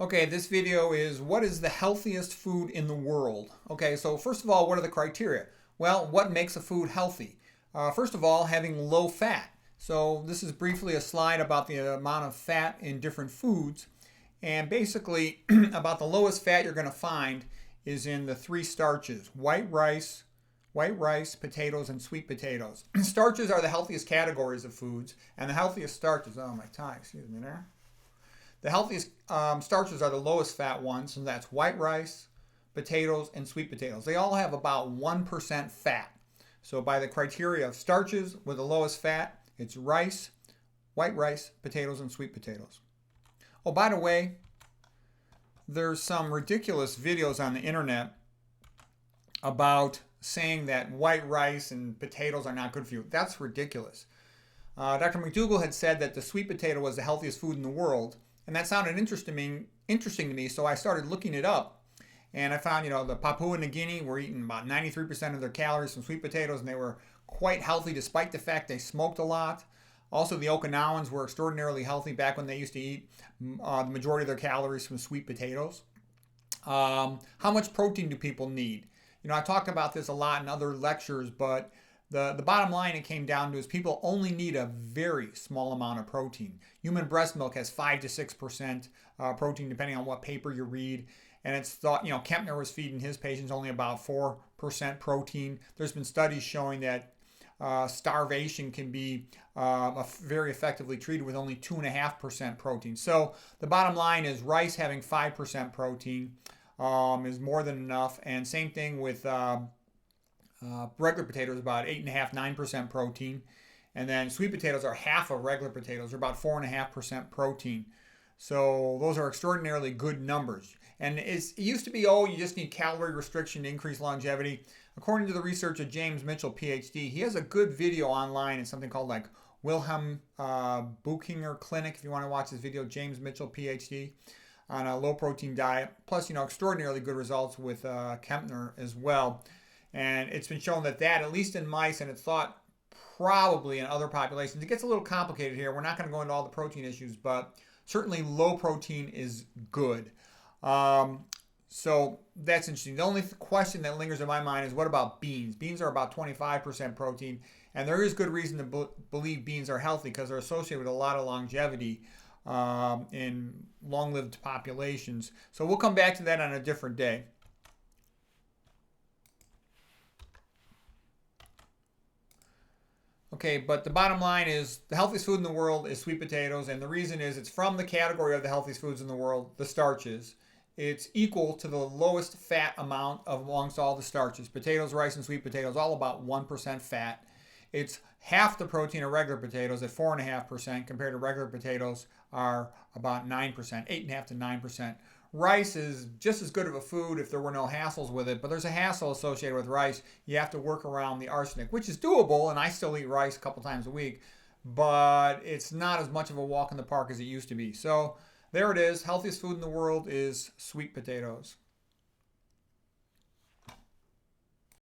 Okay, this video is what is the healthiest food in the world? Okay, so first of all, what are the criteria? Well, what makes a food healthy? First of all, having low fat. So this is briefly a slide about the amount of fat in different foods. And basically, about the lowest fat you're going to find is in the three starches: white rice, potatoes, and sweet potatoes. Starches are the healthiest categories of foods, and the healthiest starches, oh my tie, excuse me there. The healthiest starches are the lowest fat ones, and that's white rice, potatoes, and sweet potatoes. They all have about 1% fat. So by the criteria of starches with the lowest fat, it's rice, white rice, potatoes, and sweet potatoes. Oh, by the way, there's some ridiculous videos on the internet about saying that white rice and potatoes are not good for you. That's ridiculous. Dr. McDougall had said that the sweet potato was the healthiest food in the world, and that sounded interesting to me, so I started looking it up. And I found, the Papua New Guinea were eating about 93% of their calories from sweet potatoes, and they were quite healthy despite the fact they smoked a lot. Also, the Okinawans were extraordinarily healthy back when they used to eat the majority of their calories from sweet potatoes. How much protein do people need? I talked about this a lot in other lectures, but the bottom line it came down to is people only need a very small amount of protein. Human breast milk has 5 to 6% protein, depending on what paper you read. And it's thought, Kempner was feeding his patients only about 4% protein. There's been studies showing that starvation can be very effectively treated with only 2.5% protein. So the bottom line is rice having 5% protein is more than enough. And same thing with regular potatoes, about 8.5, 9% protein. And then sweet potatoes are half of regular potatoes, they're about 4.5% protein. So those are extraordinarily good numbers. And it used to be, you just need calorie restriction to increase longevity. According to the research of James Mitchell, PhD, he has a good video online. It's something called like Wilhelm Buchinger Clinic. If you want to watch this video, James Mitchell, PhD, on a low protein diet. Plus, extraordinarily good results with Kempner as well. And it's been shown that at least in mice, and it's thought probably in other populations, it gets a little complicated here. We're not going to go into all the protein issues, but certainly low protein is good. So that's interesting. The only question that lingers in my mind is, what about beans? Beans are about 25% protein, and there is good reason to believe beans are healthy because they're associated with a lot of longevity in long-lived populations. So we'll come back to that on a different day. Okay, but the bottom line is the healthiest food in the world is sweet potatoes, and the reason is it's from the category of the healthiest foods in the world, the starches. It's equal to the lowest fat amount amongst all the starches. Potatoes, rice, and sweet potatoes, all about 1% fat. It's half the protein of regular potatoes at 4.5% compared to regular potatoes are about 9%, 8.5 to 9%. Rice is just as good of a food if there were no hassles with it, but there's a hassle associated with rice. You have to work around the arsenic, which is doable, and I still eat rice a couple times a week, but it's not as much of a walk in the park as it used to be. So there it is. Healthiest food in the world is sweet potatoes.